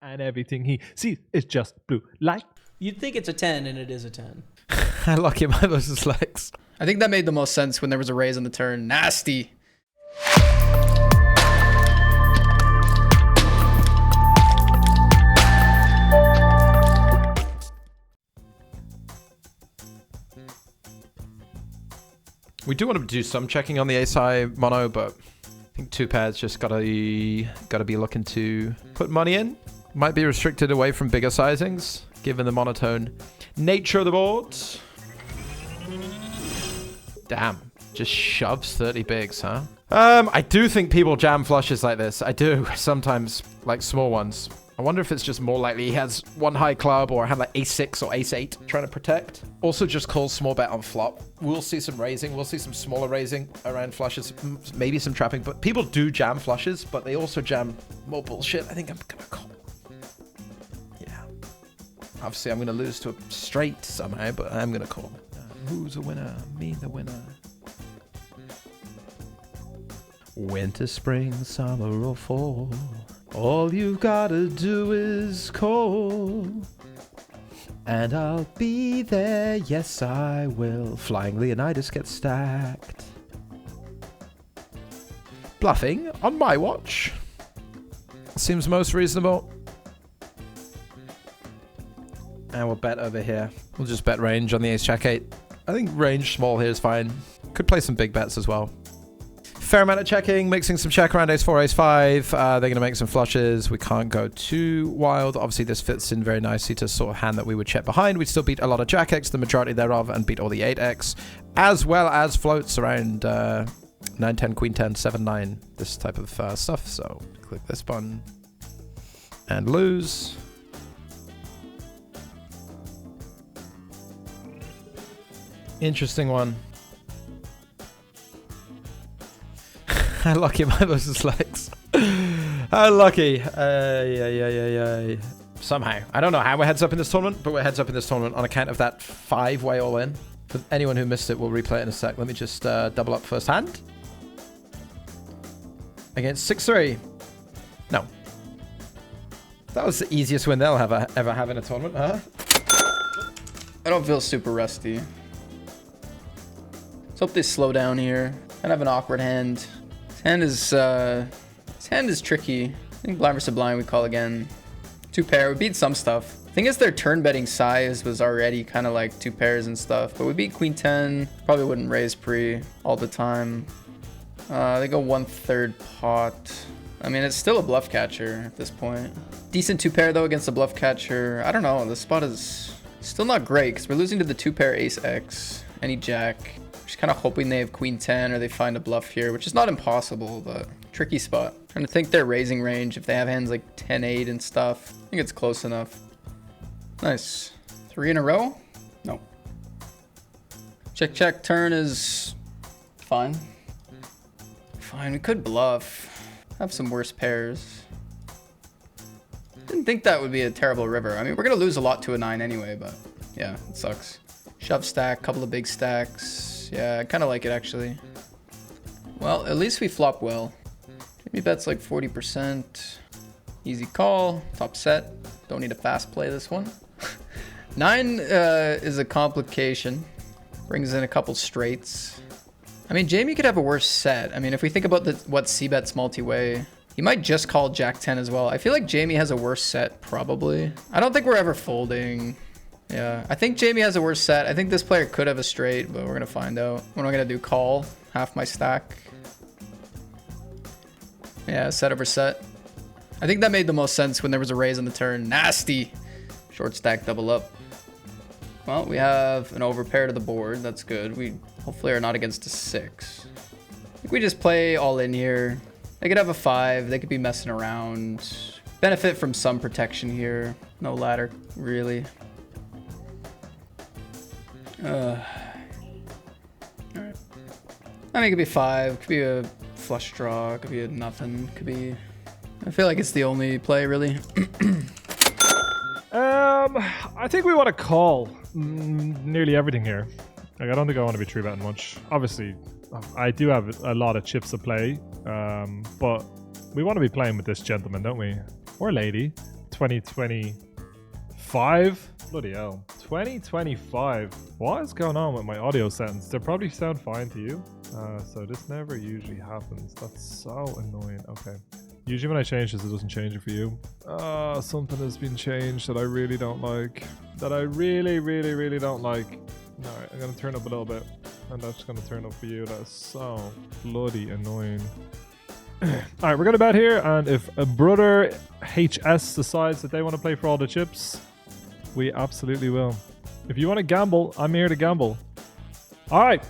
and everything he sees is just blue light. You'd think it's a 10, and it is a 10. I lucky my versus legs. I think that made the most sense when there was a raise on the turn. Nasty. We do want to do some checking on the ace-high mono, but I think two pairs just gotta be looking to put money in. Might be restricted away from bigger sizings, given the monotone nature of the board. Damn, just shoves 30 bigs, huh? I do think people jam flushes like this. I do, sometimes, like small ones. I wonder if it's just more likely he has one high club or have like ace-6 or ace-8 trying to protect. Also just calls small bet on flop. We'll see some raising. We'll see some smaller raising around flushes. Maybe some trapping. But people do jam flushes, but they also jam more bullshit. I think I'm going to call. Yeah. Obviously, I'm going to lose to a straight somehow, but I'm going to call. Who's the winner? Me, the winner. Winter, spring, summer, or fall. All you've gotta do is call. And I'll be there, yes I will. Flying Leonidas gets stacked. Bluffing on my watch. Seems most reasonable. And we'll bet over here. We'll just bet range on the ace-jack-8. I think range small here is fine. Could play some big bets as well. Fair amount of checking, mixing some check around ace-4, ace-5. They're going to make some flushes. We can't go too wild. Obviously, this fits in very nicely to sort of hand that we would check behind. We'd still beat a lot of jack-X, the majority thereof, and beat all the 8-X, as well as floats around 9-10, queen-10, 7-9, this type of stuff. So click this button and lose. Interesting one. How lucky am I versus legs? How lucky. Somehow. I don't know how we're heads up in this tournament, but we're heads up in this tournament on account of that 5-way all-in. For anyone who missed it, we'll replay it in a sec. Let me just double up first hand. Against 6-3. No. That was the easiest win they'll ever have in a tournament, huh? I don't feel super rusty. Let's hope they slow down here. Kind of an awkward hand. His hand is tricky. I think blind versus blind we call again. Two pair. We beat some stuff. Thing is their turn betting size was already kind of like two pairs and stuff. But we beat queen 10. Probably wouldn't raise pre all the time. They go 1/3 pot. I mean, it's still a bluff catcher at this point. Decent two pair though against the bluff catcher. I don't know. The spot is still not great because we're losing to the two pair ace-X. Any jack. Just kind of hoping they have queen 10 or they find a bluff here, which is not impossible, but tricky spot. Trying to think their raising range if they have hands like 10-8 and stuff. I think it's close enough. Nice. 3 in a row? No. Check, check. Turn is fine. Fine. We could bluff. Have some worse pairs. Didn't think that would be a terrible river. I mean, we're going to lose a lot to a 9 anyway, but yeah, it sucks. Shove stack, couple of big stacks. Yeah, I kind of like it actually. Well, at least we flop well. Maybe bets like 40%. Easy call, top set. Don't need a fast play this one. 9 is a complication. Brings in a couple straights. I mean, Jaime could have a worse set. I mean, if we think about what c-bets multi-way, he might just call Jack 10 as well. I feel like Jaime has a worse set, probably. I don't think we're ever folding. Yeah, I think Jaime has a worse set. I think this player could have a straight, but we're going to find out. What am I going to do? Call half my stack. Yeah, set over set. I think that made the most sense when there was a raise on the turn. Nasty. Short stack, double up. Well, we have an overpair to the board. That's good. We hopefully are not against a 6. I think we just play all in here. They could have a 5. They could be messing around. Benefit from some protection here. No ladder, really. Alright. I mean, it could be 5. Could be a flush draw. Could be a nothing. Could be... I feel like it's the only play, really. I think we want to call nearly everything here. Like, I don't think I want to be 3-betting much. Obviously, I do have a lot of chips to play, but we want to be playing with this gentleman, don't we? Or lady. 2025. Bloody hell. 2025. What is going on with my audio settings? They probably sound fine to you. So this never usually happens. That's so annoying. Okay. Usually when I change this, it doesn't change it for you. Something has been changed that I really don't like. That I really, really, really don't like. Alright, I'm going to turn up a little bit. And that's going to turn up for you. That's so bloody annoying. Alright, we're going to bet here. And if a brother HS decides that they want to play for all the chips, we absolutely will. If you want to gamble, I'm here to gamble. Alright,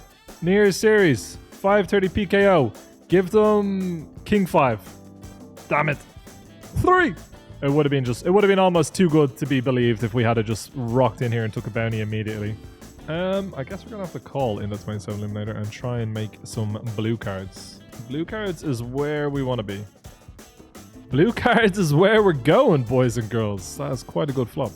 New Year's series. 5:30 PKO. Give them King 5. Damn it. 3! It would have been almost too good to be believed if we had just rocked in here and took a bounty immediately. I guess we're gonna have to call in the 27 eliminator and try and make some blue cards. Blue cards is where we want to be. Blue cards is where we're going, boys and girls. That's quite a good flop.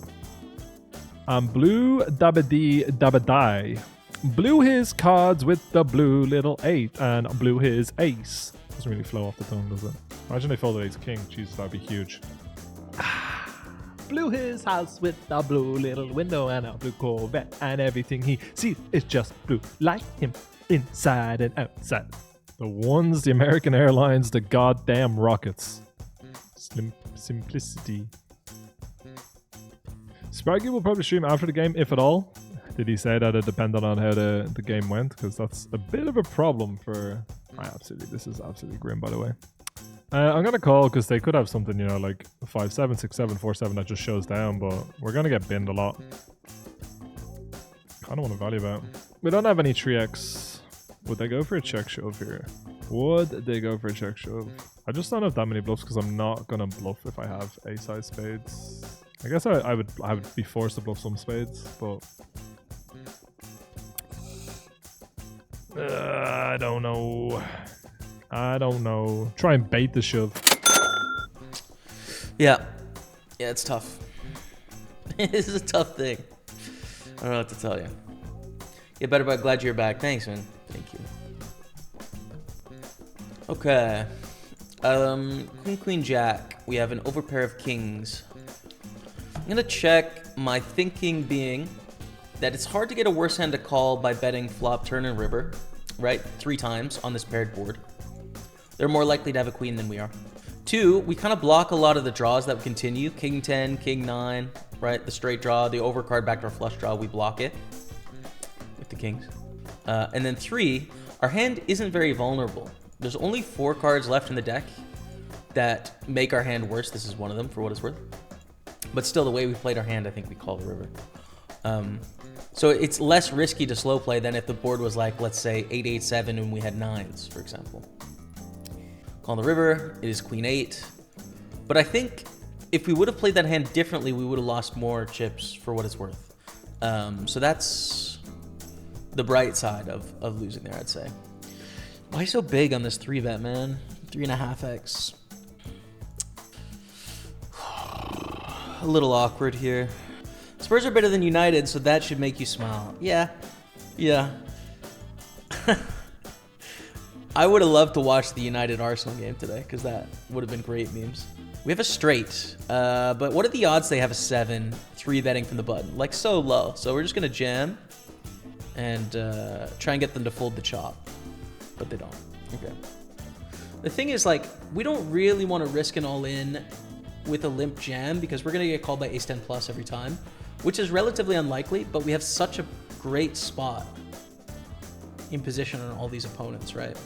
Blue dabba-dee dabba-die. Blew his cards with the blue little 8 and blew his ace. Doesn't really flow off the tongue, does it? Imagine they folded ace king. Jesus, that'd be huge. Blew his house with a blue little window and a blue Corvette, and everything he sees is just blue, like him, inside and outside. The ones, the American Airlines, the goddamn rockets. Simplicity. Spraggy will probably stream after the game, if at all. Did he say that it depended on how the game went? Because that's a bit of a problem for... this is absolutely grim, by the way. I'm going to call because they could have something, you know, like 5-7, 6-7, 4-7 that just shows down, but we're going to get binned a lot. I don't want to value that. We don't have any 3x. Would they go for a check shove here? Would they go for a check shove? I just don't have that many bluffs because I'm not going to bluff if I have ace-high spades. I guess I would be forced to bluff some spades, but... I don't know. I don't know. Try and bait the shove. Yeah. Yeah, it's tough. This is a tough thing. I don't know what to tell you. Yeah, better, but glad you're back. Thanks, man. Thank you. Okay. Queen, queen, jack. We have an overpair of kings. I'm gonna check, my thinking being that it's hard to get a worse hand to call by betting flop, turn, and river, right? 3 times on this paired board. They're more likely to have a queen than we are. 2, we kind of block a lot of the draws that would continue. King 10, king 9, right? The straight draw, the overcard backdoor flush draw, we block it with the kings. And then 3, our hand isn't very vulnerable. There's only 4 cards left in the deck that make our hand worse. This is one of them, for what it's worth. But still, the way we played our hand, I think we call the river. So it's less risky to slow play than if the board was like, let's say, 8-8-7 and we had 9s, for example. Call the river, it is queen 8. But I think if we would have played that hand differently, we would have lost more chips for what it's worth. So that's the bright side of losing there, I'd say. Why so big on this 3-bet, man? 3.5x. A little awkward here. Spurs are better than United, so that should make you smile. Yeah. Yeah. I would have loved to watch the United Arsenal game today, because that would have been great memes. We have a straight, but what are the odds they have a 7, 3-betting from the button? Like, so low. So we're just going to jam and try and get them to fold the chop. But they don't. Okay. The thing is, like, we don't really want to risk an all-in with a limp jam because we're going to get called by ace-10 plus every time, which is relatively unlikely, but we have such a great spot in position on all these opponents, right?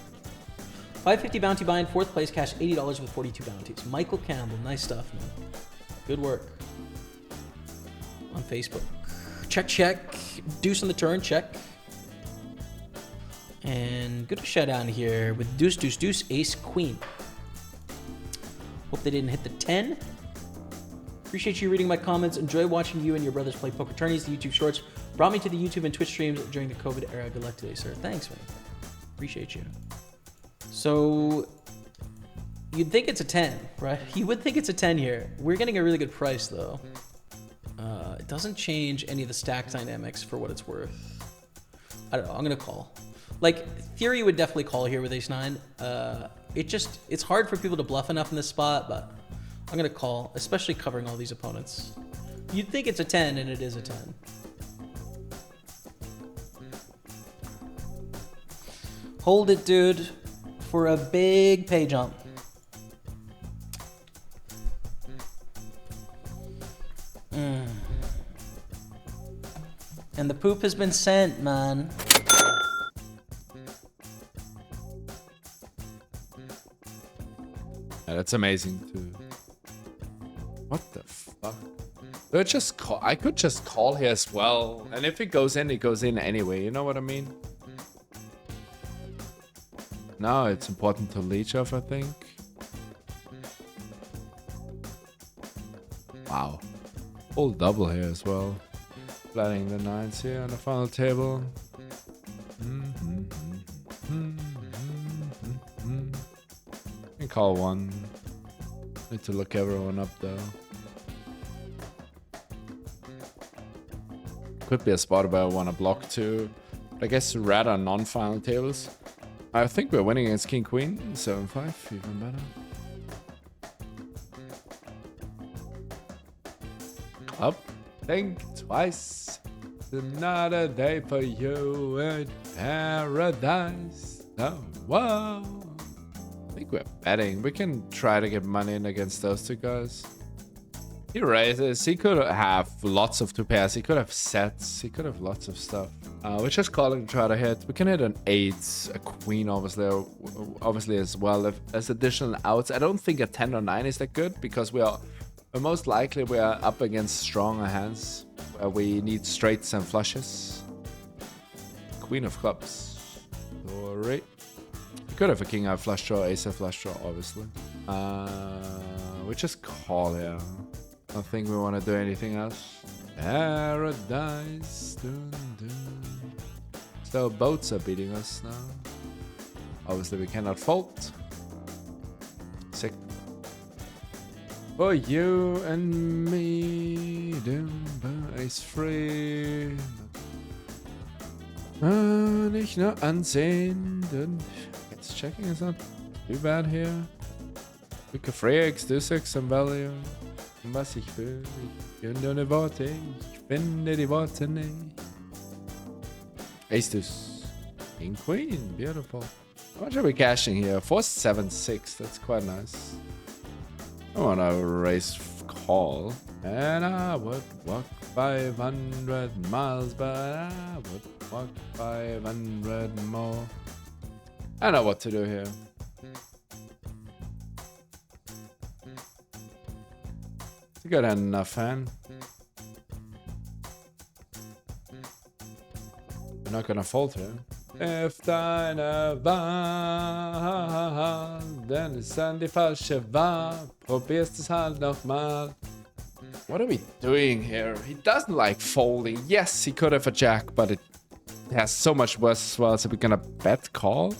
550 bounty buy in 4th place, cash $80 with 42 bounties. Michael Campbell, nice stuff, man. Good work. On Facebook. Check, check. Deuce on the turn, check. And good showdown here with deuce, deuce, deuce, ace, queen. Hope they didn't hit the 10. Appreciate you reading my comments. Enjoy watching you and your brothers play poker tourneys. The YouTube shorts brought me to the YouTube and Twitch streams during the COVID era. Good luck today, sir. Thanks, man. Appreciate you. So, you'd think it's a 10, right? You would think it's a 10 here. We're getting a really good price, though. It doesn't change any of the stack dynamics for what it's worth. I don't know. I'm going to call. Like, theory would definitely call here with ace-9. It's hard for people to bluff enough in this spot, but I'm gonna call, especially covering all these opponents. You'd think it's a 10, and it is a 10. Hold it, dude, for a big pay jump. And the poop has been sent, man. Yeah, that's amazing too. What the fuck? I could just call here as well. And if it goes in, it goes in anyway. You know what I mean? Now it's important to leech off, I think. Wow. Full double here as well. Planning the 9s here on the final table. Can call one. Need to look everyone up though. Could be a spot where I want to block too. But I guess rather non-final tables. I think we're winning against King Queen. 7-5, even better. Up. Think twice. It's another day for you in paradise. Oh, wow. I think we're betting. We can try to get money in against those two guys. He raises. He could have lots of 2 pairs. He could have sets. He could have lots of stuff. We're just calling to try to hit. We can hit an 8, a queen obviously as well as additional outs. I don't think a 10 or 9 is that good because most likely we are up against stronger hands where we need straights and flushes. Queen of clubs. Sorry. We could have a king out flush draw, ace out flush draw, obviously. We just call here. I don't think we want to do anything else. Paradise. Dun, dun. So boats are beating us now. Obviously we cannot fold. Sick. For you and me. Ace free. Nicht nur ansehen. It's checking is not too bad here. We can free X, do 6 and value. Was ich will. Ich finde ohne Worte. Ich finde die Worte nicht. Ace deuce. King queen. Beautiful. How much are we cashing here? 476. That's quite nice. I want to raise call. And I would walk 500 miles, but I would walk 500 more. I know what to do here. It's a good hand enough hand. We're not gonna fold here. If deine Wahl, denn es dann die falsche Wahl. Probierst es halt nochmal. What are we doing here? He doesn't like folding. Yes, he could have a jack, but it has so much worse as well. So we're gonna bet call?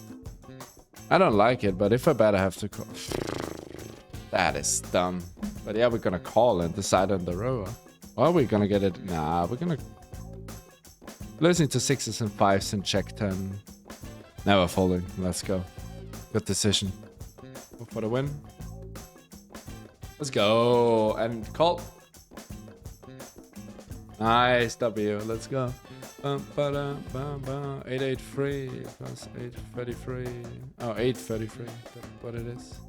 I don't like it, but if I bet, I have to call. That is dumb. But yeah, we're gonna call and decide on the row. Or we're gonna get it. Nah, we're gonna. Losing to 6s and 5s and check 10. Never folding. Let's go. Good decision. Go for the win. Let's go. And call. Nice W. Let's go. 883 plus 833. Oh, 833. That's what it is.